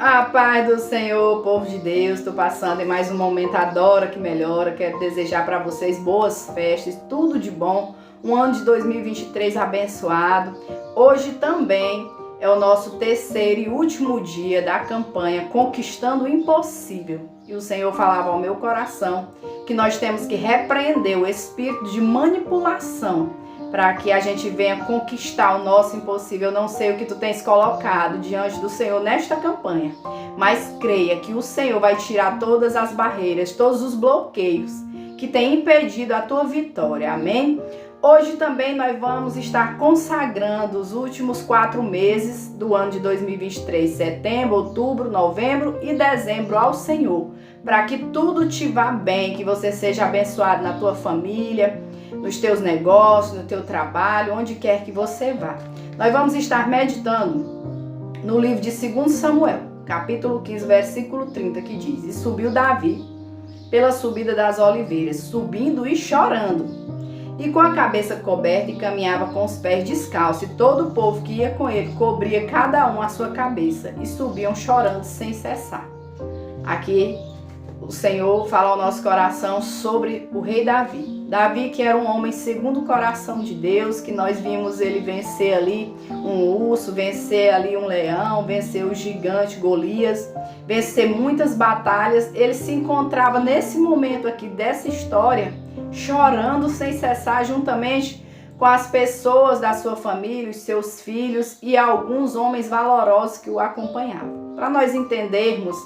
A paz do Senhor, povo de Deus, estou passando em mais um momento Adora que Melhora. Quero desejar para vocês boas festas, tudo de bom, um ano de 2023 abençoado. Hoje também é o nosso terceiro e último dia da campanha Conquistando o Impossível. E o Senhor falava ao meu coração que nós temos que repreender o espírito de manipulação para que a gente venha conquistar o nosso impossível. Eu não sei o que tu tens colocado diante do Senhor nesta campanha, mas creia que o Senhor vai tirar todas as barreiras, todos os bloqueios que têm impedido a tua vitória. Amém? Hoje também nós vamos estar consagrando os últimos 4 meses do ano de 2023, setembro, outubro, novembro e dezembro ao Senhor, para que tudo te vá bem, que você seja abençoado na tua família, nos teus negócios, no teu trabalho, onde quer que você vá. Nós vamos estar meditando no livro de 2 Samuel, capítulo 15, versículo 30, que diz: E subiu Davi pela subida das oliveiras, subindo e chorando, e com a cabeça coberta, e caminhava com os pés descalços, e todo o povo que ia com ele cobria cada um a sua cabeça, e subiam chorando sem cessar. Aqui o Senhor fala ao nosso coração sobre o rei Davi. Davi, que era um homem segundo o coração de Deus, que nós vimos ele vencer ali um urso, vencer ali um leão, vencer o gigante Golias, vencer muitas batalhas. Ele se encontrava nesse momento aqui dessa história, chorando sem cessar, juntamente com as pessoas da sua família, os seus filhos e alguns homens valorosos que o acompanhavam. Para nós entendermos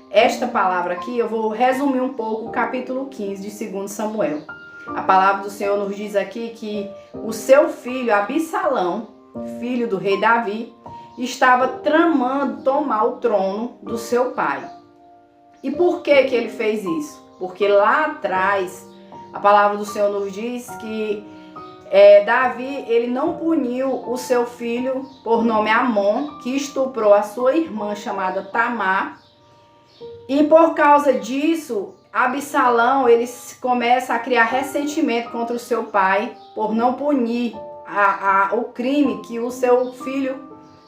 esta palavra aqui, eu vou resumir um pouco o capítulo 15 de 2 Samuel. A palavra do Senhor nos diz aqui que o seu filho Absalão, filho do rei Davi, estava tramando tomar o trono do seu pai. E por que ele fez isso? Porque lá atrás, a palavra do Senhor nos diz que Davi, ele não puniu o seu filho por nome Amon, que estuprou a sua irmã chamada Tamar. E por causa disso, Absalão, ele começa a criar ressentimento contra o seu pai por não punir o crime que o seu filho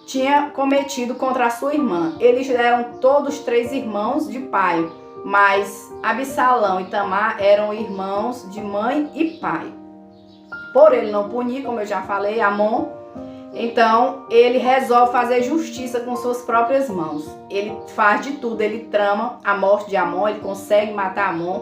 tinha cometido contra a sua irmã. Eles eram todos 3 irmãos de pai, mas Absalão e Tamar eram irmãos de mãe e pai. Por ele não punir, como eu já falei, Amon, então ele resolve fazer justiça com suas próprias mãos. Ele faz de tudo, ele trama a morte de Amon, ele consegue matar Amon.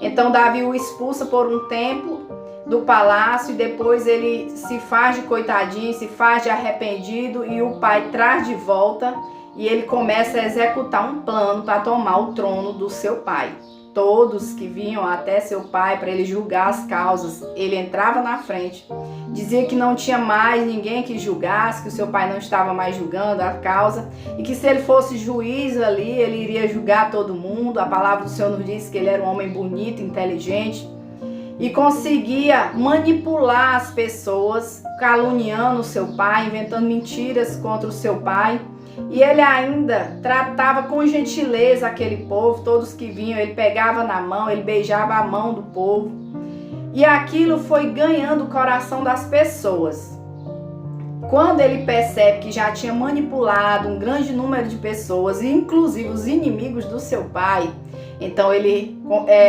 Então Davi o expulsa por um tempo do palácio e depois ele se faz de coitadinho, se faz de arrependido e o pai traz de volta e ele começa a executar um plano para tomar o trono do seu pai. Todos que vinham até seu pai para ele julgar as causas, ele entrava na frente, dizia que não tinha mais ninguém que julgasse, que o seu pai não estava mais julgando a causa e que se ele fosse juiz ali, ele iria julgar todo mundo. A palavra do Senhor nos diz que ele era um homem bonito, inteligente e conseguia manipular as pessoas, caluniando o seu pai, inventando mentiras contra o seu pai. E ele ainda tratava com gentileza aquele povo, todos que vinham, ele pegava na mão, ele beijava a mão do povo. E aquilo foi ganhando o coração das pessoas. Quando ele percebe que já tinha manipulado um grande número de pessoas, inclusive os inimigos do seu pai, então ele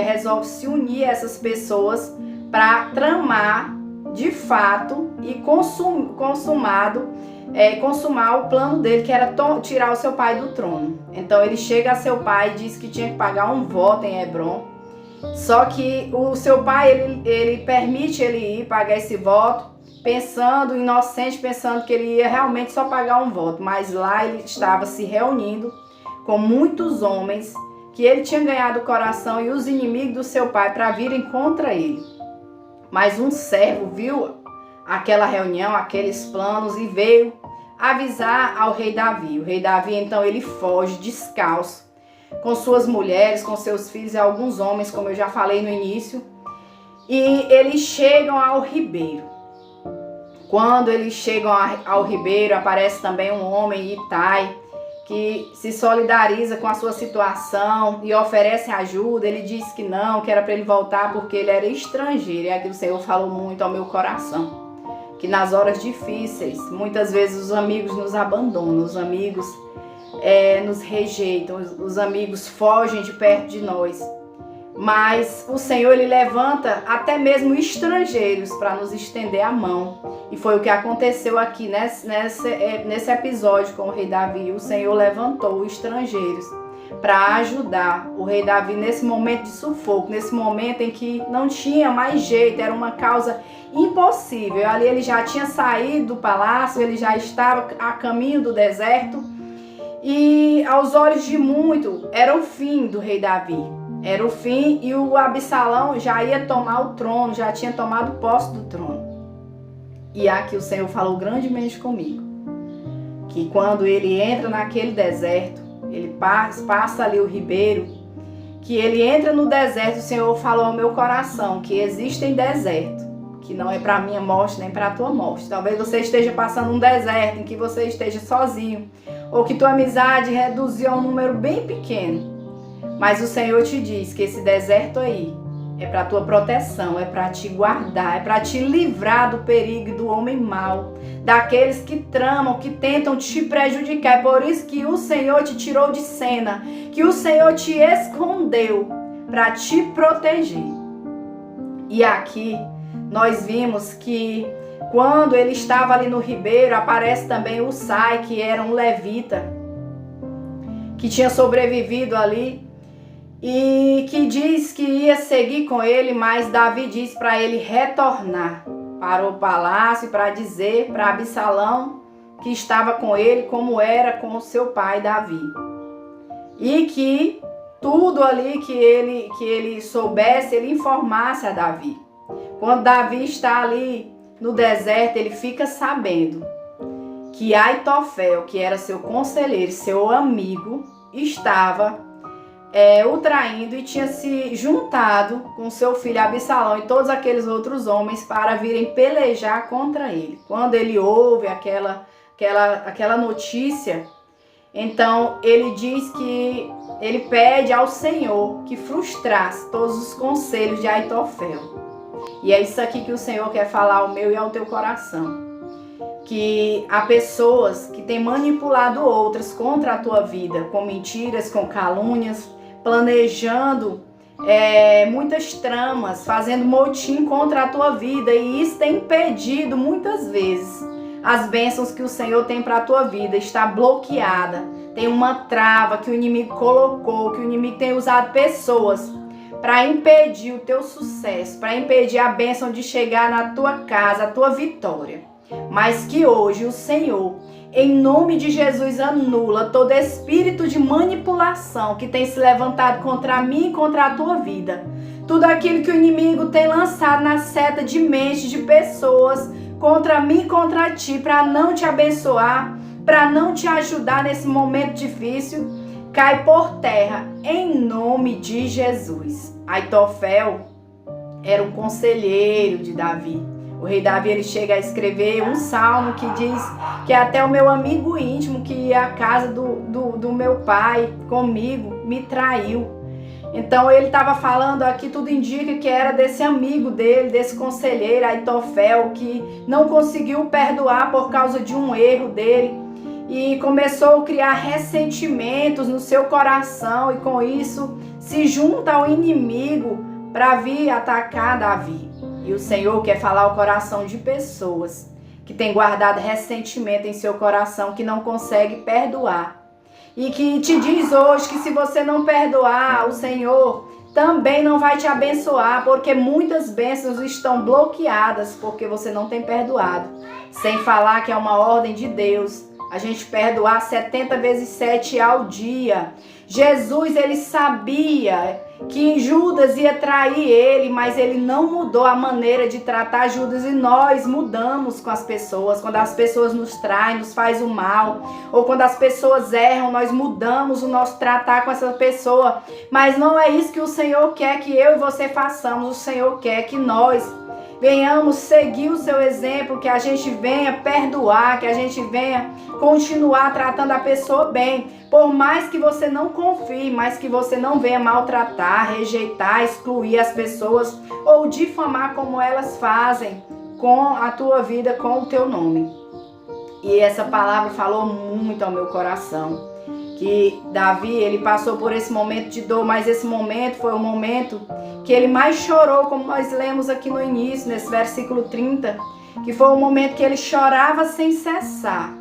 resolve se unir a essas pessoas para tramar de fato e consumar o plano dele, que era tirar o seu pai do trono. Então ele chega a seu pai e diz que tinha que pagar um voto em Hebron. Só que o seu pai, ele permite ele ir pagar esse voto, pensando, inocente, pensando que ele ia realmente só pagar um voto. Mas lá ele estava se reunindo com muitos homens que ele tinha ganhado o coração e os inimigos do seu pai para virem contra ele. Mas um servo viu aquela reunião, aqueles planos e veio avisar ao rei Davi. O rei Davi, então, ele foge descalço, com suas mulheres, com seus filhos e alguns homens, como eu já falei no início, e eles chegam ao ribeiro. Quando eles chegam ao ribeiro, aparece também um homem, Itai, que se solidariza com a sua situação e oferece ajuda. Ele diz que não, que era para ele voltar porque ele era estrangeiro. E aqui o Senhor falou muito ao meu coração, que nas horas difíceis, muitas vezes os amigos nos abandonam, os amigos nos rejeitam, os amigos fogem de perto de nós. Mas o Senhor, Ele levanta até mesmo estrangeiros para nos estender a mão. E foi o que aconteceu aqui nesse episódio com o rei Davi. O Senhor levantou estrangeiros para ajudar o rei Davi nesse momento de sufoco, nesse momento em que não tinha mais jeito, era uma causa impossível. Ali ele já tinha saído do palácio, ele já estava a caminho do deserto. E aos olhos de muito, era o fim do rei Davi. Era o fim e o Absalão já ia tomar o trono, já tinha tomado posse do trono. E aqui o Senhor falou grandemente comigo, que quando ele entra naquele deserto, ele passa ali o ribeiro, que ele entra no deserto, o Senhor falou ao meu coração que existem desertos, que não é para a minha morte nem para a tua morte. Talvez você esteja passando um deserto em que você esteja sozinho, ou que tua amizade reduziu a um número bem pequeno. Mas o Senhor te diz que esse deserto aí é para tua proteção, é para te guardar, é para te livrar do perigo do homem mau, daqueles que tramam, que tentam te prejudicar. É por isso que o Senhor te tirou de cena, que o Senhor te escondeu para te proteger. E aqui nós vimos que quando ele estava ali no ribeiro, aparece também o Sai, que era um levita, que tinha sobrevivido ali, e que diz que ia seguir com ele, mas Davi diz para ele retornar para o palácio para dizer para Absalão que estava com ele como era com o seu pai Davi. E que tudo ali que ele soubesse, ele informasse a Davi. Quando Davi está ali no deserto, ele fica sabendo que Aitofel, que era seu conselheiro, seu amigo, estava o traindo e tinha se juntado com seu filho Absalão e todos aqueles outros homens para virem pelejar contra ele. Quando ele ouve aquela notícia, então ele diz que ele pede ao Senhor que frustrasse todos os conselhos de Aitofel. E é isso aqui que o Senhor quer falar ao meu e ao teu coração. Que há pessoas que têm manipulado outras contra a tua vida, com mentiras, com calúnias, planejando muitas tramas, fazendo motim contra a tua vida, e isso tem impedido muitas vezes as bênçãos que o Senhor tem para a tua vida. Está bloqueada, tem uma trava que o inimigo colocou, que o inimigo tem usado pessoas para impedir o teu sucesso, para impedir a bênção de chegar na tua casa, a tua vitória. Mas que hoje o Senhor, em nome de Jesus, anula todo espírito de manipulação que tem se levantado contra mim e contra a tua vida. Tudo aquilo que o inimigo tem lançado na seta de mente de pessoas contra mim e contra ti, para não te abençoar, para não te ajudar nesse momento difícil, cai por terra em nome de Jesus. Aitofel era um conselheiro de Davi. O rei Davi, ele chega a escrever um salmo que diz que até o meu amigo íntimo, que ia à casa do meu pai comigo, me traiu. Então ele estava falando aqui, tudo indica que era desse amigo dele, desse conselheiro Aitofel, que não conseguiu perdoar por causa de um erro dele e começou a criar ressentimentos no seu coração, e com isso se junta ao inimigo para vir atacar Davi. E o Senhor quer falar ao coração de pessoas que têm guardado ressentimento em seu coração, que não consegue perdoar. E que te diz hoje que se você não perdoar, o Senhor também não vai te abençoar, porque muitas bênçãos estão bloqueadas porque você não tem perdoado. Sem falar que é uma ordem de Deus a gente perdoar 70 vezes 7 ao dia. Jesus, ele sabia que Judas ia trair ele, mas ele não mudou a maneira de tratar Judas, e nós mudamos com as pessoas. Quando as pessoas nos traem, nos faz o mal, ou quando as pessoas erram, nós mudamos o nosso tratar com essa pessoa. Mas não é isso que o Senhor quer que eu e você façamos. O Senhor quer que nós venhamos seguir o seu exemplo, que a gente venha perdoar, que a gente venha continuar tratando a pessoa bem. Por mais que você não confie, mais que você não venha maltratar, rejeitar, excluir as pessoas ou difamar como elas fazem. com a tua vida, com o teu nome. E essa palavra falou muito ao meu coração, que Davi, ele passou por esse momento de dor, mas esse momento foi o momento que ele mais chorou, como nós lemos aqui no início, nesse versículo 30, que foi o momento que ele chorava sem cessar,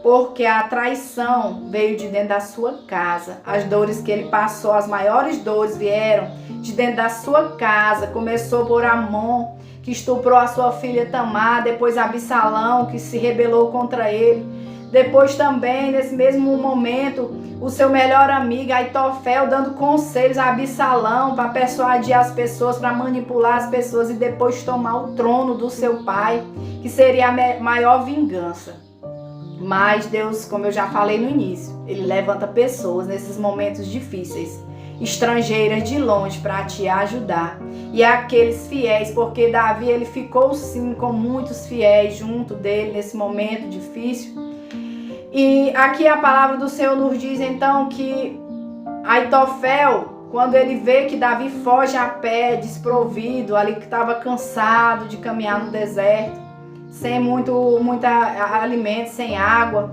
porque a traição veio de dentro da sua casa. As dores que ele passou, as maiores dores vieram de dentro da sua casa. Começou por Amon, que estuprou a sua filha Tamar, depois Absalão, que se rebelou contra ele. Depois também, nesse mesmo momento, o seu melhor amigo, Aitofel, dando conselhos a Absalão para persuadir as pessoas, para manipular as pessoas e depois tomar o trono do seu pai, que seria a maior vingança. Mas Deus, como eu já falei no início, Ele levanta pessoas nesses momentos difíceis, estrangeiras de longe, para te ajudar. E aqueles fiéis, porque Davi, ele ficou sim com muitos fiéis junto dele nesse momento difícil. E aqui a palavra do Senhor nos diz então que Aitofel, quando ele vê que Davi foge a pé, desprovido, ali que estava cansado de caminhar no deserto, sem muito alimento, sem água,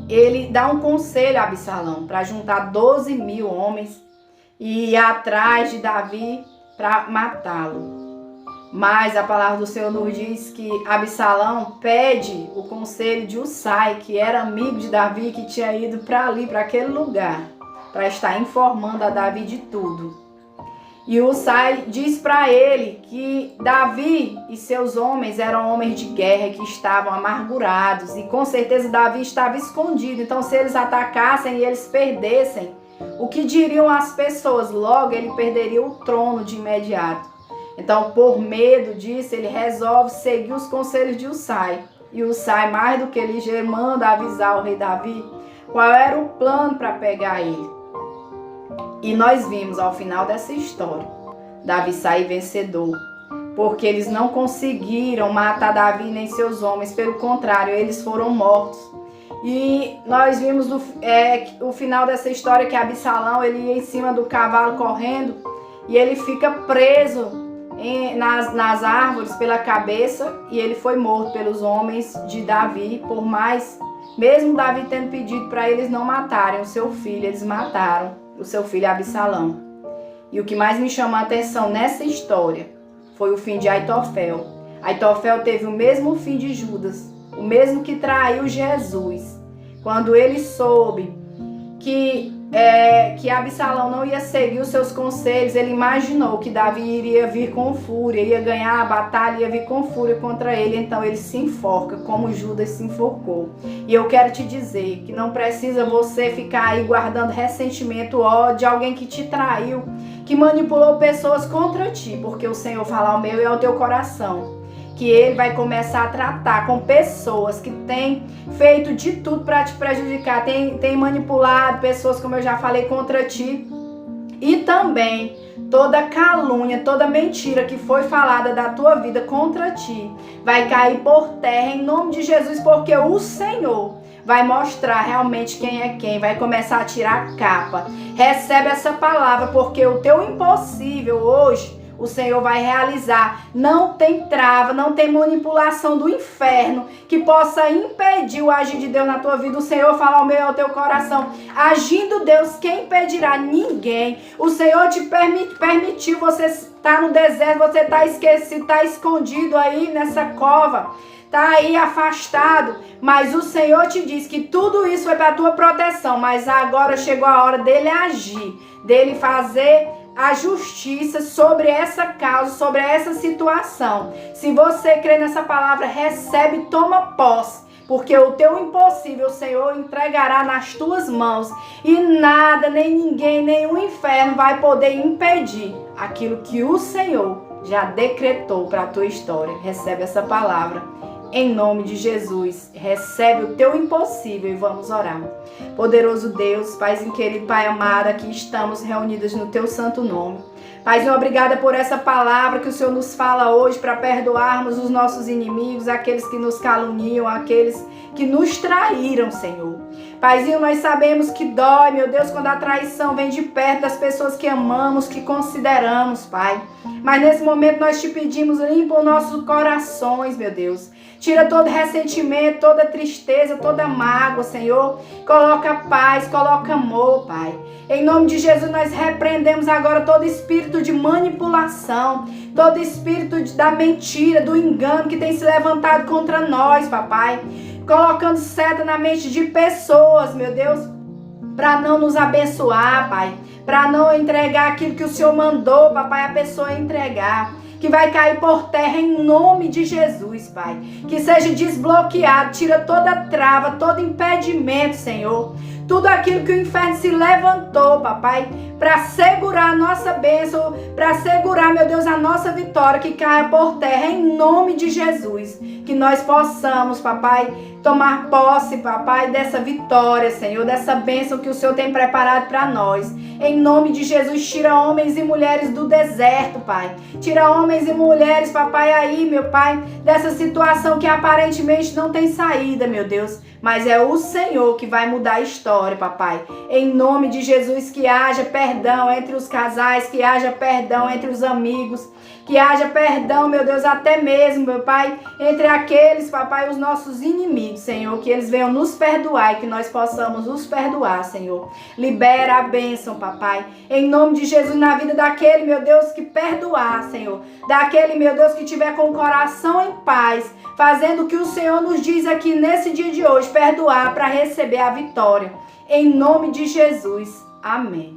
ele dá um conselho a Absalão para juntar 12.000 homens e ir atrás de Davi para matá-lo. Mas a palavra do Senhor nos diz que Absalão pede o conselho de Usai, que era amigo de Davi, que tinha ido para ali, para aquele lugar, para estar informando a Davi de tudo. E Usai diz para ele que Davi e seus homens eram homens de guerra que estavam amargurados, e com certeza Davi estava escondido. Então, se eles atacassem e eles perdessem, o que diriam as pessoas? Logo ele perderia o trono de imediato. Então, por medo disso, ele resolve seguir os conselhos de Usai. E Usai, mais do que ligeiro, manda avisar o rei Davi qual era o plano para pegar ele. E nós vimos ao final dessa história, Davi sair vencedor, porque eles não conseguiram matar Davi nem seus homens, pelo contrário, eles foram mortos. E nós vimos o final dessa história, que Absalão, ele ia em cima do cavalo correndo e ele fica preso nas árvores pela cabeça, e ele foi morto pelos homens de Davi. Por mais, mesmo Davi tendo pedido para eles não matarem o seu filho, eles mataram o seu filho Absalão. E o que mais me chamou a atenção nessa história foi o fim de Aitofel. Aitofel teve o mesmo fim de Judas, o mesmo que traiu Jesus. Quando ele soube que Absalão não ia seguir os seus conselhos, ele imaginou que Davi iria vir com fúria, ia ganhar a batalha, ia vir com fúria contra ele. Então ele se enforca, como Judas se enforcou. E eu quero te dizer que não precisa você ficar aí guardando ressentimento, ódio de alguém que te traiu, que manipulou pessoas contra ti, porque o Senhor fala ao meu e ao teu coração que Ele vai começar a tratar com pessoas que têm feito de tudo para te prejudicar, tem manipulado pessoas, como eu já falei, contra ti. E também toda calúnia, toda mentira que foi falada da tua vida contra ti vai cair por terra em nome de Jesus, porque o Senhor vai mostrar realmente quem é quem, vai começar a tirar a capa. Recebe essa palavra, porque o teu impossível hoje o Senhor vai realizar. Não tem trava, não tem manipulação do inferno que possa impedir o agir de Deus na tua vida. O Senhor fala ao meu e ao teu coração. Agindo Deus, quem impedirá? Ninguém. O Senhor te permitiu você estar no deserto, você está esquecido, está escondido aí nessa cova, está aí afastado, mas o Senhor te diz que tudo isso foi para a tua proteção, mas agora chegou a hora dele agir, dele fazer a justiça sobre essa causa, sobre essa situação. Se você crê nessa palavra, recebe, toma posse, porque o teu impossível o Senhor entregará nas tuas mãos, e nada, nem ninguém, nem o inferno vai poder impedir aquilo que o Senhor já decretou para a tua história. Recebe essa palavra em nome de Jesus. Recebe o teu impossível e vamos orar. Poderoso Deus, Paizinho querido, Pai amado, aqui estamos reunidas no teu santo nome. Paizinho, obrigada por essa palavra que o Senhor nos fala hoje para perdoarmos os nossos inimigos, aqueles que nos caluniam, aqueles que nos traíram, Senhor. Paizinho, nós sabemos que dói, meu Deus, quando a traição vem de perto das pessoas que amamos, que consideramos, Pai. Mas nesse momento nós te pedimos, limpa os nossos corações, meu Deus. Tira todo ressentimento, toda tristeza, toda mágoa, Senhor. Coloca paz, coloca amor, Pai. Em nome de Jesus, nós repreendemos agora todo espírito de manipulação, todo espírito da mentira, do engano que tem se levantado contra nós, papai. Colocando seta na mente de pessoas, meu Deus, para não nos abençoar, Pai. Para não entregar aquilo que o Senhor mandou, papai, a pessoa entregar. Que vai cair por terra em nome de Jesus, Pai. Que seja desbloqueado, tira toda trava, todo impedimento, Senhor. Tudo aquilo que o inferno se levantou, papai, para segurar a nossa bênção, para segurar, meu Deus, a nossa vitória, que caia por terra em nome de Jesus. Que nós possamos, papai, tomar posse, papai, dessa vitória, Senhor, dessa bênção que o Senhor tem preparado para nós. Em nome de Jesus, tira homens e mulheres do deserto, Pai. Tira homens e mulheres, papai, aí, meu Pai, dessa situação que aparentemente não tem saída, meu Deus. Mas é o Senhor que vai mudar a história, papai. Em nome de Jesus, que haja perdão entre os casais, que haja perdão entre os amigos, que haja perdão, meu Deus, até mesmo, meu Pai, entre aqueles, papai, os nossos inimigos, Senhor, que eles venham nos perdoar e que nós possamos nos perdoar, Senhor. Libera a bênção, papai, em nome de Jesus, na vida daquele, meu Deus, que perdoar, Senhor, daquele, meu Deus, que tiver com o coração em paz, fazendo o que o Senhor nos diz aqui nesse dia de hoje, perdoar para receber a vitória. Em nome de Jesus. Amém.